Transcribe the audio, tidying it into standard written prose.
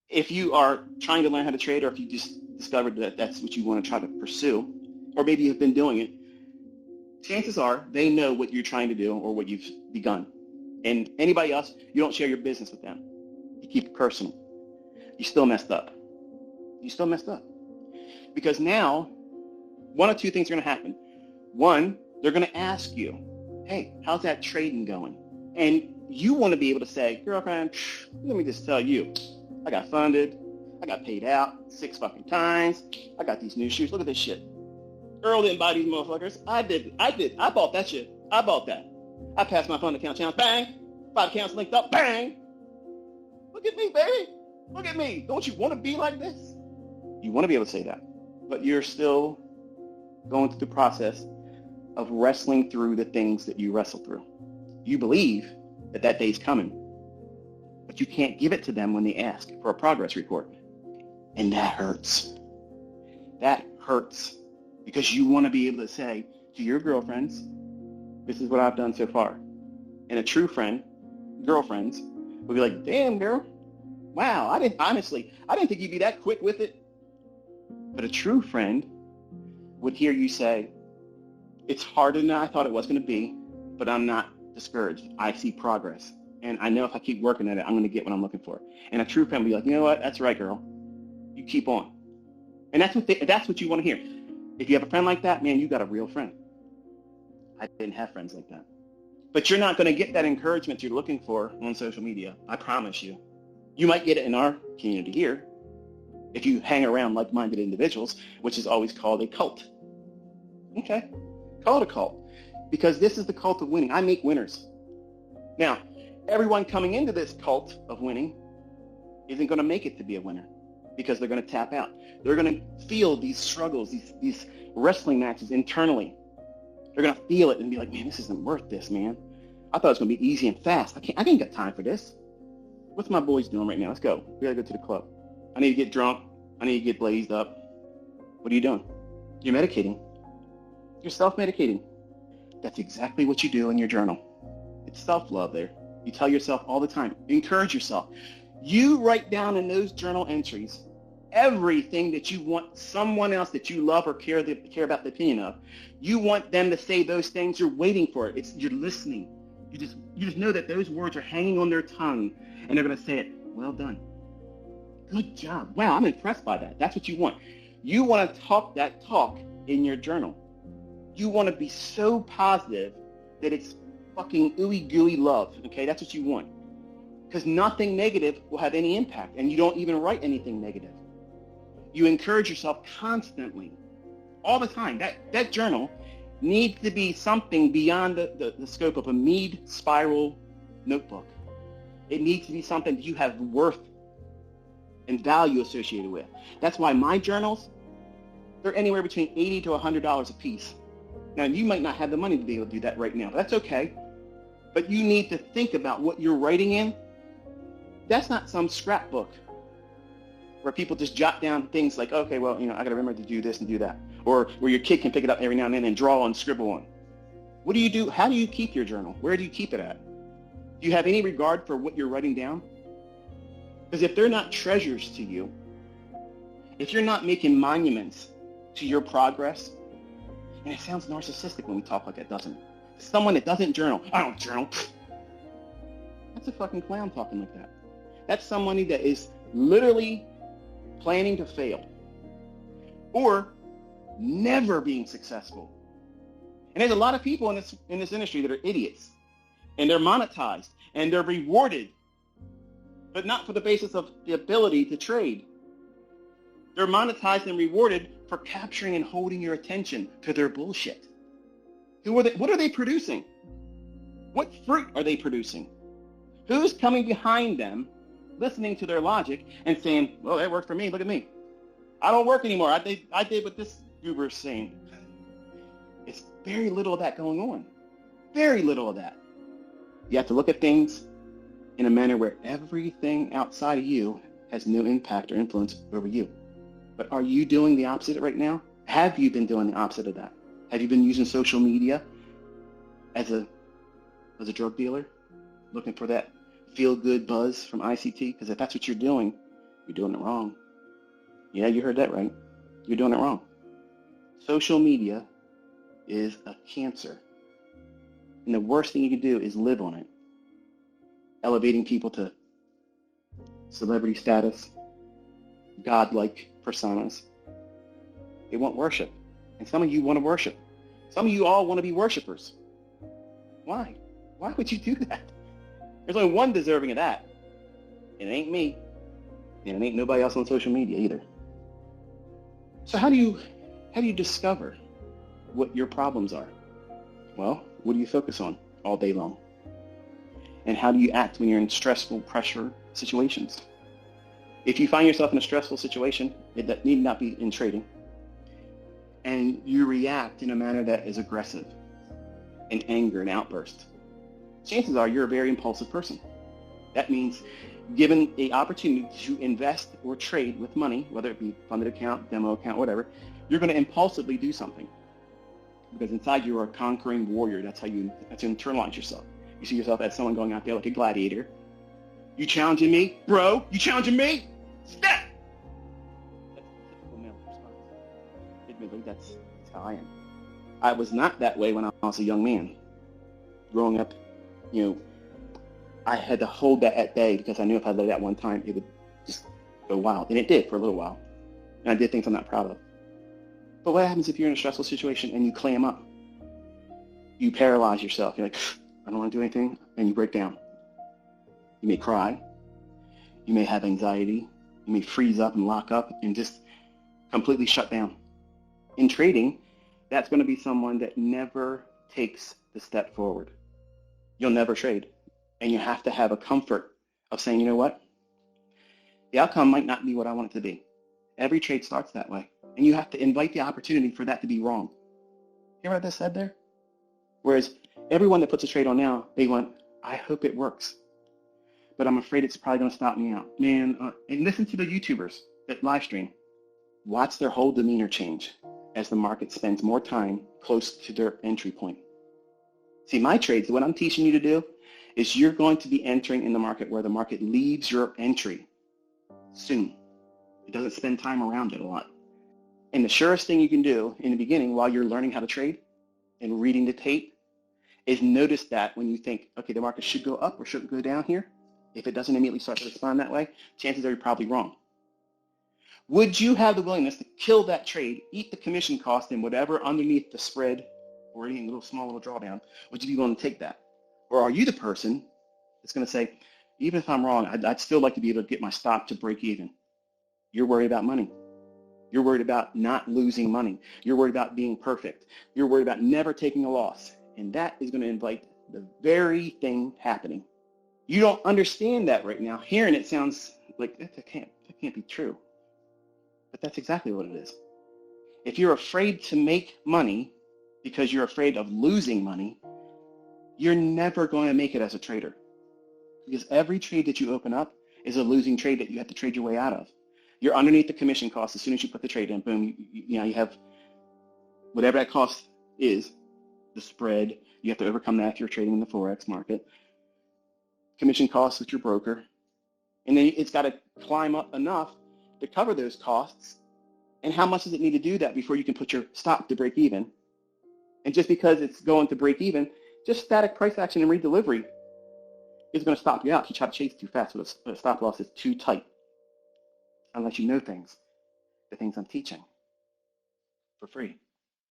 If you are trying to learn how to trade, or if you just discovered that that's what you want to try to pursue, or maybe you've been doing it, chances are they know what you're trying to do or what you've begun. And anybody else, you don't share your business with them. You keep it personal. You still messed up. You still messed up. Because now, one of two things are going to happen. One, they're going to ask you, hey, how's that trading going? And you want to be able to say, girlfriend, let me just tell you, I got funded. I got paid out 6 fucking times. I got these new shoes. Look at this shit. Earl didn't buy these motherfuckers. I did. I bought that shit. I bought that. I passed my fund account challenge. Bang. 5 accounts linked up. Bang. Look at me, baby. Look at me. Don't you want to be like this? You want to be able to say that. But you're still going through the process of wrestling through the things that you wrestle through. You believe that that day's coming, but you can't give it to them when they ask for a progress report. And that hurts. That hurts because you want to be able to say to your girlfriends, this is what I've done so far. And a true friend, girlfriends, will be like, damn, girl, wow, I didn't think you'd be that quick with it. But a true friend would hear you say, it's harder than I thought it was going to be, but I'm not discouraged. I see progress. And I know if I keep working at it, I'm going to get what I'm looking for. And a true friend will be like, you know what? That's right, girl. You keep on. And that's what you want to hear. If you have a friend like that, man, you got a real friend. I didn't have friends like that. But you're not going to get that encouragement you're looking for on social media. I promise you. You might get it in our community here if you hang around like-minded individuals, which is always called a cult. Okay? Call it a cult. Because this is the cult of winning. I make winners. Now, everyone coming into this cult of winning isn't going to make it to be a winner because they're going to tap out. They're going to feel these struggles, these wrestling matches internally. They're going to feel it and be like, man, this isn't worth this, man. I thought it was going to be easy and fast. I ain't got time for this. What's my boys doing right now? Let's go. We got to go to the club. I need to get drunk. I need to get blazed up. What are you doing? You're medicating. You're self-medicating. That's exactly what you do in your journal. It's self-love there. You tell yourself all the time. You encourage yourself. You write down in those journal entries everything that you want someone else that you love or care about the opinion of. You want them to say those things. You're waiting for it. You're listening. You just know that those words are hanging on their tongue, and they're going to say it. Well done. Good job. Wow, I'm impressed by that. That's what you want. You want to talk that talk in your journal. You want to be so positive that it's fucking ooey gooey love. Okay, that's what you want. Because nothing negative will have any impact, and you don't even write anything negative. You encourage yourself constantly, all the time. That journal needs to be something beyond the scope of a Mead spiral notebook. It needs to be something that you have worth and value associated with. That's why my journals, they're anywhere between $80 to $100 a piece. Now, you might not have the money to be able to do that right now, but that's okay. But you need to think about what you're writing in. That's not some scrapbook where people just jot down things like, okay, well, I got to remember to do this and do that. Or where your kid can pick it up every now and then and draw and scribble on. What do you do? How do you keep your journal? Where do you keep it at? Do you have any regard for what you're writing down? Because if they're not treasures to you, if you're not making monuments to your progress, and it sounds narcissistic when we talk like that, doesn't it? Someone that doesn't journal, I don't journal. That's a fucking clown talking like that. That's somebody that is literally planning to fail or never being successful. And there's a lot of people in this industry that are idiots, and they're monetized and they're rewarded, but not for the basis of the ability to trade. They're monetized and rewarded for capturing and holding your attention to their bullshit. What are they producing? What fruit are they producing? Who's coming behind them, listening to their logic and saying, well, that worked for me. Look at me. I don't work anymore. I did what this goober's saying. It's very little of that going on. Very little of that. You have to look at things in a manner where everything outside of you has no impact or influence over you. But are you doing the opposite right now? Have you been doing the opposite of that? Have you been using social media as a drug dealer, looking for that feel-good buzz from ICT? Because if that's what you're doing, You're doing it wrong. Yeah, you heard that right. You're doing it wrong. Social media is a cancer. And the worst thing you can do is live on it. Elevating people to celebrity status, godlike personas. They want worship. And some of you want to worship. Some of you all want to be worshipers. Why? Why would you do that? There's only one deserving of that. It ain't me. And it ain't nobody else on social media either. So how do you discover what your problems are? Well, what do you focus on all day long? And how do you act when you're in stressful, pressure situations? If you find yourself in a stressful situation, that need not be in trading, and you react in a manner that is aggressive, and anger and outburst, chances are you're a very impulsive person. That means given the opportunity to invest or trade with money, whether it be funded account, demo account, whatever, you're going to impulsively do something. Because inside you are a conquering warrior. That's how you internalize yourself. You see yourself as someone going out there like a gladiator. You challenging me? Bro, you challenging me? Step! That's the typical male response. Admittedly, that's how I am. I was not that way when I was a young man. Growing up, I had to hold that at bay because I knew if I let it at one time, it would just go wild. And it did for a little while. And I did things I'm not proud of. But what happens if you're in a stressful situation and you clam up? You paralyze yourself. You're like, I don't want to do anything. And you break down. You may cry. You may have anxiety. You may freeze up and lock up and just completely shut down. In trading, that's going to be someone that never takes the step forward. You'll never trade. And you have to have a comfort of saying, you know what? The outcome might not be what I want it to be. Every trade starts that way. And you have to invite the opportunity for that to be wrong. Hear what I just said there? Whereas everyone that puts a trade on now, they want, I hope it works. But I'm afraid it's probably going to stop me out. Man, and listen to the YouTubers that live stream. Watch their whole demeanor change as the market spends more time close to their entry point. See, my trades, what I'm teaching you to do is you're going to be entering in the market where the market leaves your entry soon. It doesn't spend time around it a lot. And the surest thing you can do in the beginning while you're learning how to trade and reading the tape is notice that when you think, okay, the market should go up or should go down here, if it doesn't immediately start to respond that way, chances are you're probably wrong. Would you have the willingness to kill that trade, eat the commission cost and whatever underneath the spread or any small little drawdown, would you be willing to take that? Or are you the person that's going to say, even if I'm wrong, I'd still like to be able to get my stop to break even? You're worried about money. You're worried about not losing money. You're worried about being perfect. You're worried about never taking a loss. And that is going to invite the very thing happening. You don't understand that right now. Hearing it sounds like that can't be true. But that's exactly what it is. If you're afraid to make money because you're afraid of losing money, you're never going to make it as a trader. Because every trade that you open up is a losing trade that you have to trade your way out of. You're underneath the commission cost as soon as you put the trade in. Boom, you have whatever that cost is, the spread. You have to overcome that if you're trading in the Forex market. Commission costs with your broker. And then it's got to climb up enough to cover those costs. And how much does it need to do that before you can put your stop to break even? And just because it's going to break even, just static price action and redelivery is going to stop you out if you try to chase too fast with a stop loss is too tight. Unless you know things, the things I'm teaching for free.